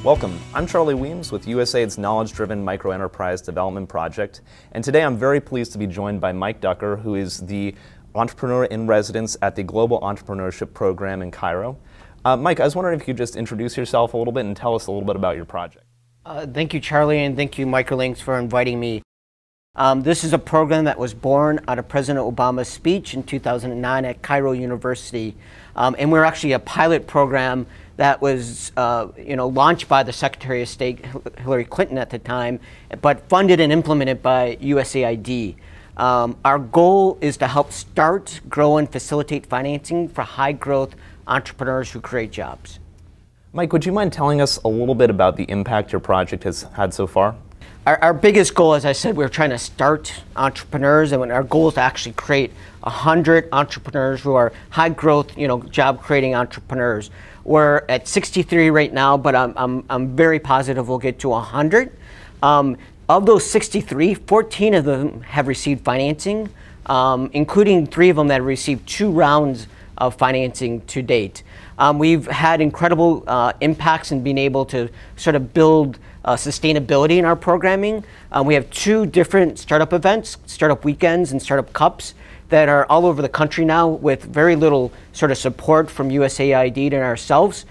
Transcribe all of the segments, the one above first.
Welcome. I'm Charlie Weems with USAID's Knowledge-Driven Microenterprise Development Project, and today I'm very pleased to be joined by Mike Ducker, who is the Entrepreneur in Residence at the Global Entrepreneurship Program in Cairo. Mike, I was wondering if you could just introduce yourself a little bit and tell us a little bit about your project. Thank you, Charlie, and thank you, Microlinks, for inviting me. This is a program that was born out of President Obama's speech in 2009 at Cairo University, and we're actually a pilot program that was launched by the Secretary of State Hillary Clinton at the time, but funded and implemented by USAID. Our goal is to help start, grow, and facilitate financing for high-growth entrepreneurs who create jobs. Mike, would you mind telling us a little bit about the impact your project has had so far? Our biggest goal, as I said, we're trying to start entrepreneurs, and our goal is to actually create 100 entrepreneurs who are high-growth, job-creating entrepreneurs. We're at 63 right now, but I'm very positive we'll get to 100. Of those 63, 14 of them have received financing, including 3 of them that have received 2 rounds of financing to date. We've had incredible impacts in being able to sort of build sustainability in our programming. We have 2 different startup events, startup weekends and startup cups, that are all over the country now with very little sort of support from USAID and ourselves.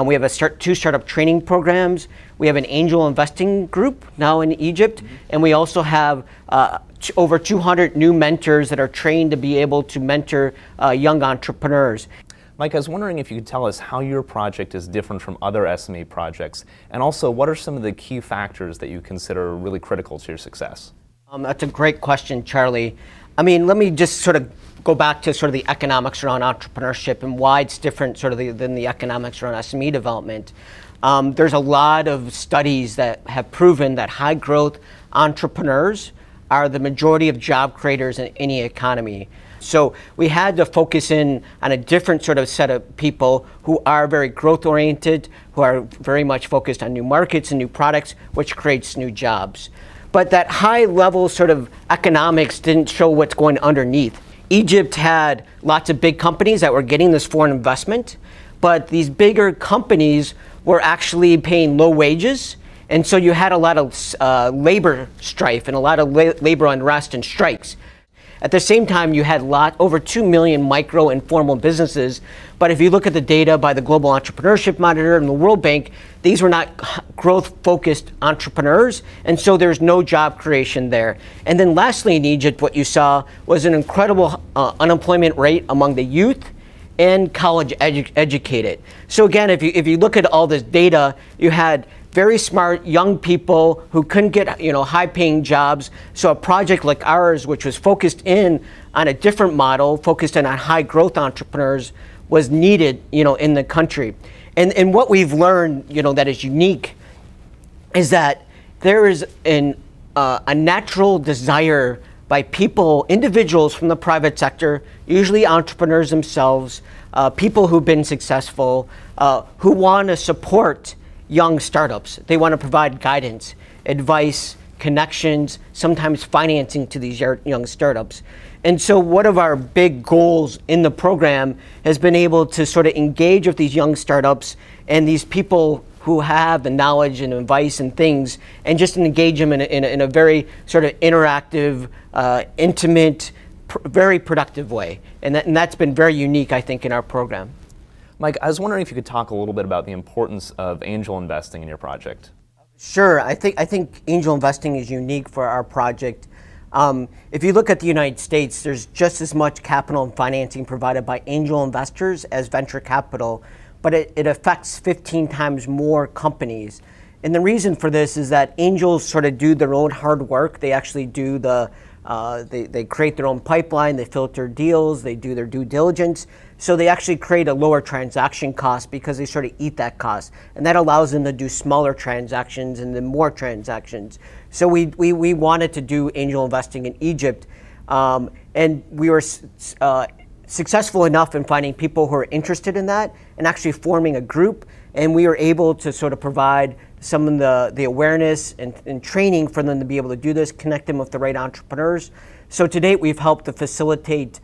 We have 2 startup training programs. We have an angel investing group now in Egypt, and we also have over 200 new mentors that are trained to be able to mentor young entrepreneurs. Mike, I was wondering if you could tell us how your project is different from other SME projects, and also what are some of the key factors that you consider really critical to your success? That's a great question, Charlie. I mean, let me just sort of go back to sort of the economics around entrepreneurship and why it's different sort of than the economics around SME development. There's a lot of studies that have proven that high growth entrepreneurs are the majority of job creators in any economy. So we had to focus in on a different sort of set of people who are very growth oriented, who are very much focused on new markets and new products, which creates new jobs. But that high level sort of economics didn't show what's going underneath. Egypt had lots of big companies that were getting this foreign investment, but these bigger companies were actually paying low wages. And so you had a lot of labor strife and a lot of labor unrest and strikes. At the same time, you had over 2 million micro and formal businesses. But if you look at the data by the Global Entrepreneurship Monitor and the World Bank, these were not growth-focused entrepreneurs, and so there's no job creation there. And then lastly, in Egypt, what you saw was an incredible unemployment rate among the youth and college educated. So again, if you look at all this data, you had very smart young people who couldn't get high-paying jobs. So a project like ours, which was focused in on a different model, focused in on high-growth entrepreneurs, was needed in the country. And what we've learned that is unique is that there is a natural desire by people, individuals from the private sector, usually entrepreneurs themselves, people who've been successful, who want to support young startups. They want to provide guidance, advice, connections, sometimes financing to these young startups. And so one of our big goals in the program has been able to sort of engage with these young startups and these people who have the knowledge and advice and things, and just engage them in a very sort of interactive, intimate, very productive way. And that's been very unique, I think, in our program. Mike, I was wondering if you could talk a little bit about the importance of angel investing in your project. Sure. I think angel investing is unique for our project. If you look at the United States, there's just as much capital and financing provided by angel investors as venture capital, but it affects 15 times more companies. And the reason for this is that angels sort of do their own hard work. They actually do they create their own pipeline, they filter deals, they do their due diligence. So they actually create a lower transaction cost because they sort of eat that cost. And that allows them to do smaller transactions and then more transactions. So we wanted to do angel investing in Egypt. And we were successful enough in finding people who are interested in that and actually forming a group. And we were able to sort of provide some of the awareness and training for them to be able to do this, connect them with the right entrepreneurs. So to date, we've helped to facilitate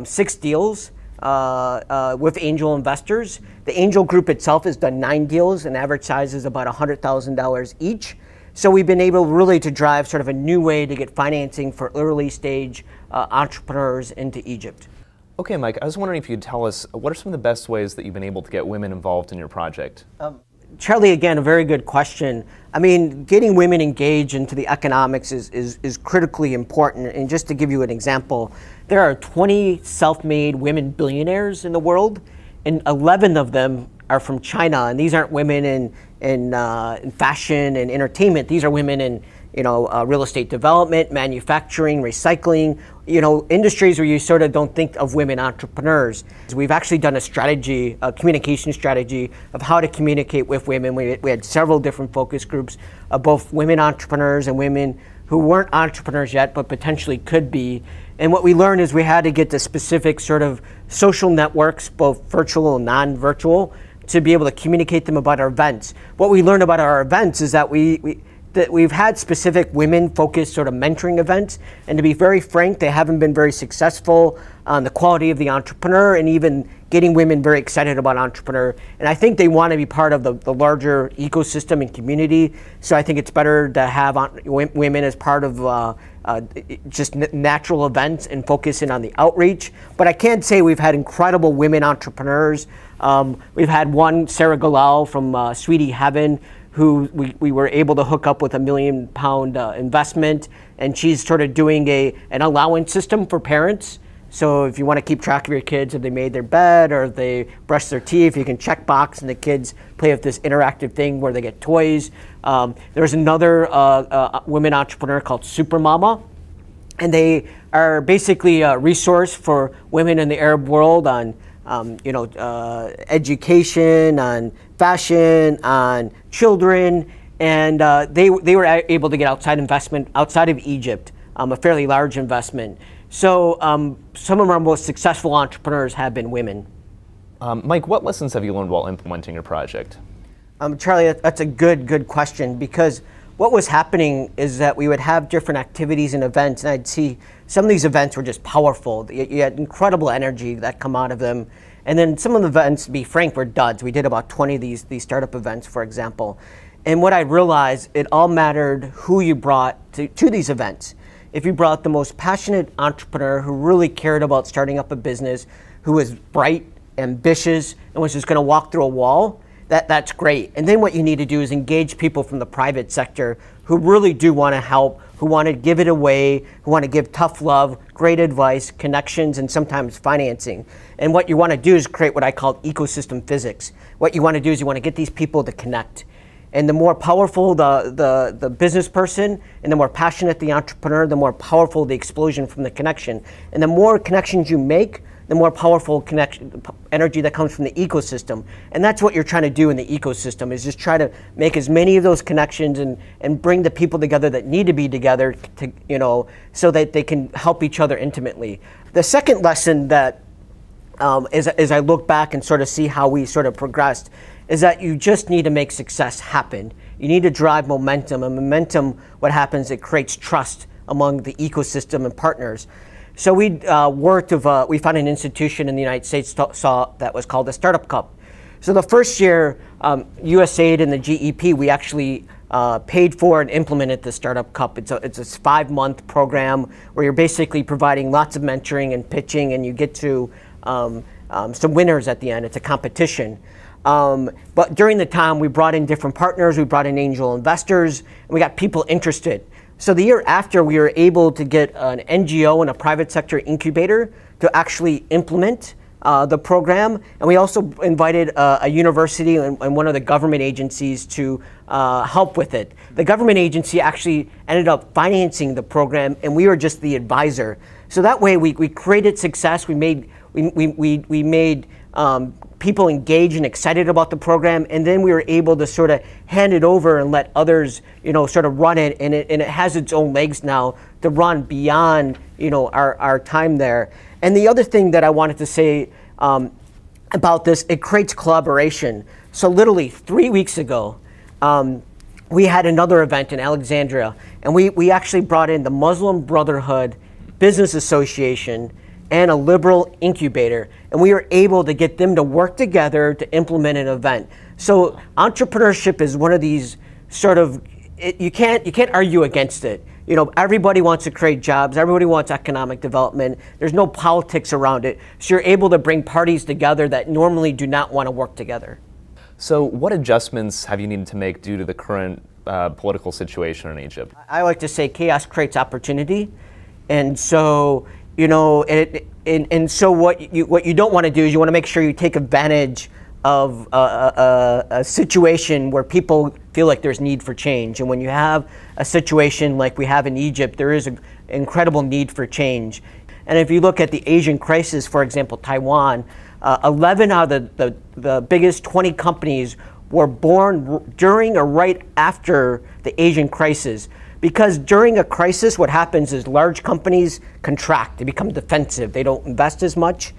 6 deals with angel investors. The angel group itself has done 9 deals, and average size is about $100,000 each. So we've been able really to drive sort of a new way to get financing for early stage entrepreneurs into Egypt. Okay, Mike, I was wondering if you'd tell us, what are some of the best ways that you've been able to get women involved in your project? Charlie, again, a very good question. I mean, getting women engaged into the economics is critically important. And just to give you an example, there are 20 self-made women billionaires in the world, and 11 of them are from China. And these aren't women in fashion and entertainment. These are women in real estate development, manufacturing, recycling, industries where you sort of don't think of women entrepreneurs. We've actually done a strategy, a communication strategy of how to communicate with women. We had several different focus groups of both women entrepreneurs and women who weren't entrepreneurs yet, but potentially could be. And what we learned is we had to get to specific sort of social networks, both virtual and non-virtual, to be able to communicate them about our events. What we learned about our events is that we've had specific women-focused sort of mentoring events, and to be very frank, they haven't been very successful on the quality of the entrepreneur and even getting women very excited about entrepreneur. And I think they want to be part of the larger ecosystem and community, so I think it's better to have women as part of just natural events and focus in on the outreach. But I can say we've had incredible women entrepreneurs. We've had one, Sarah Galal from Sweetie Heaven, who we were able to hook up with a £1 million investment, and she's sort of doing an allowance system for parents. So if you want to keep track of your kids, if they made their bed or if they brushed their teeth, you can check box and the kids play with this interactive thing where they get toys. There's another women entrepreneur called Super Mama, and they are basically a resource for women in the Arab world on education, on fashion, on children, and they were able to get outside investment outside of Egypt, a fairly large investment. So some of our most successful entrepreneurs have been women. Mike, what lessons have you learned while implementing your project? Charlie, that's a good question, because what was happening is that we would have different activities and events, and I'd see some of these events were just powerful. You had incredible energy that come out of them. And then some of the events, to be frank, were duds. We did about 20 of these startup events, for example. And what I realized, it all mattered who you brought to these events. If you brought the most passionate entrepreneur who really cared about starting up a business, who was bright, ambitious, and was just going to walk through a wall, that's great. And then what you need to do is engage people from the private sector who really do want to help, who want to give it away, who want to give tough love, great advice, connections, and sometimes financing. And what you want to do is create what I call ecosystem physics. What you want to do is you want to get these people to connect. And the more powerful the business person and the more passionate the entrepreneur, the more powerful the explosion from the connection. And the more connections you make, the more powerful energy that comes from the ecosystem. And that's what you're trying to do in the ecosystem, is just try to make as many of those connections and bring the people together that need to be together so that they can help each other intimately. The second lesson that, as I look back and sort of see how we sort of progressed, is that you just need to make success happen. You need to drive momentum, and momentum, what happens, it creates trust among the ecosystem and partners. So we we found an institution in the United States that was called the Startup Cup. So the first year, USAID and the GEP, we actually paid for and implemented the Startup Cup. It's a 5-month program where you're basically providing lots of mentoring and pitching, and you get to some winners at the end. It's a competition. But during the time, we brought in different partners, we brought in angel investors, and we got people interested. So the year after, we were able to get an NGO and a private sector incubator to actually implement the program. And we also invited a university and one of the government agencies to help with it. The government agency actually ended up financing the program, and we were just the advisor. So that way, we created success. We made people engaged and excited about the program, and then we were able to sort of hand it over and let others, sort of run it, and it has its own legs now to run beyond, our time there. And the other thing that I wanted to say about this, it creates collaboration. So literally 3 weeks ago, we had another event in Alexandria, and we actually brought in the Muslim Brotherhood Business Association and a liberal incubator. And we were able to get them to work together to implement an event. So entrepreneurship is one of these sort of, you can't argue against it. You know, everybody wants to create jobs, everybody wants economic development, there's no politics around it. So you're able to bring parties together that normally do not want to work together. So what adjustments have you needed to make due to the current political situation in Egypt? I like to say chaos creates opportunity. And so, you know, so what you don't want to do is you want to make sure you take advantage of a situation where people feel like there's need for change. And when you have a situation like we have in Egypt, there is an incredible need for change. And if you look at the Asian crisis, for example, Taiwan, 11 out of the biggest 20 companies were born during or right after the Asian crisis. Because during a crisis, what happens is large companies contract, they become defensive, they don't invest as much,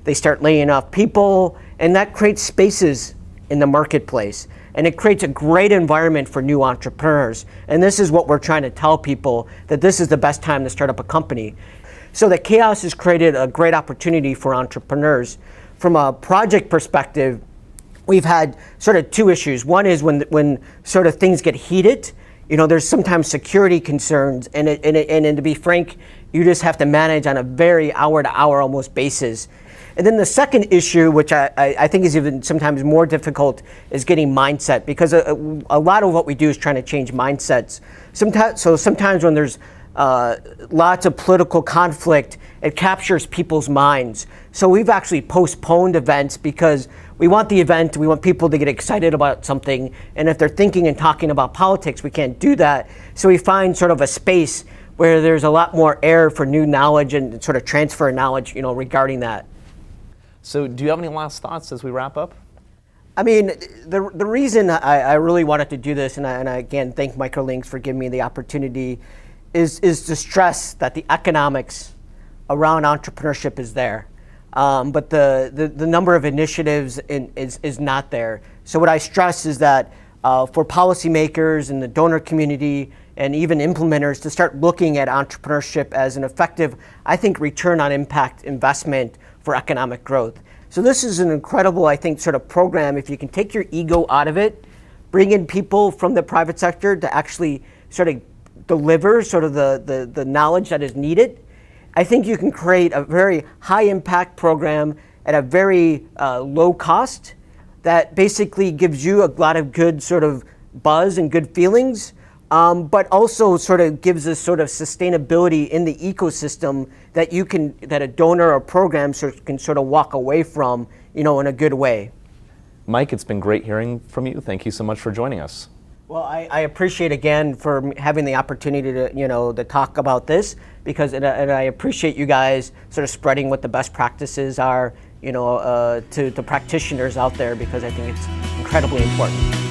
they start laying off people, and that creates spaces in the marketplace. And it creates a great environment for new entrepreneurs. And this is what we're trying to tell people, that this is the best time to start up a company. So the chaos has created a great opportunity for entrepreneurs. From a project perspective, we've had sort of two issues. One is when sort of things get heated, you know, there's sometimes security concerns, and to be frank, you just have to manage on a very hour-to-hour almost basis. And then the second issue, which I think is even sometimes more difficult, is getting mindset, because a lot of what we do is trying to change mindsets. Sometimes when there's lots of political conflict, it captures people's minds. So we've actually postponed events because we want the event, we want people to get excited about something, and if they're thinking and talking about politics, we can't do that. So we find sort of a space where there's a lot more air for new knowledge and sort of transfer knowledge, you know, regarding that. So do you have any last thoughts as we wrap up? I mean, the reason I really wanted to do this, and I again thank Microlinks for giving me the opportunity, is to stress that the economics around entrepreneurship is there. But the number of initiatives is not there. So what I stress is that for policymakers and the donor community and even implementers to start looking at entrepreneurship as an effective, I think, return on impact investment for economic growth. So this is an incredible, I think, sort of program. If you can take your ego out of it, bring in people from the private sector to actually sort of deliver sort of the knowledge that is needed, I think you can create a very high impact program at a very low cost that basically gives you a lot of good sort of buzz and good feelings, but also sort of gives us sort of sustainability in the ecosystem that that a donor or program can sort of walk away from, you know, in a good way. Mike, it's been great hearing from you. Thank you so much for joining us. Well, I appreciate again for having the opportunity to, you know, to talk about this, because and I appreciate you guys sort of spreading what the best practices are, you know, to the practitioners out there, because I think it's incredibly important.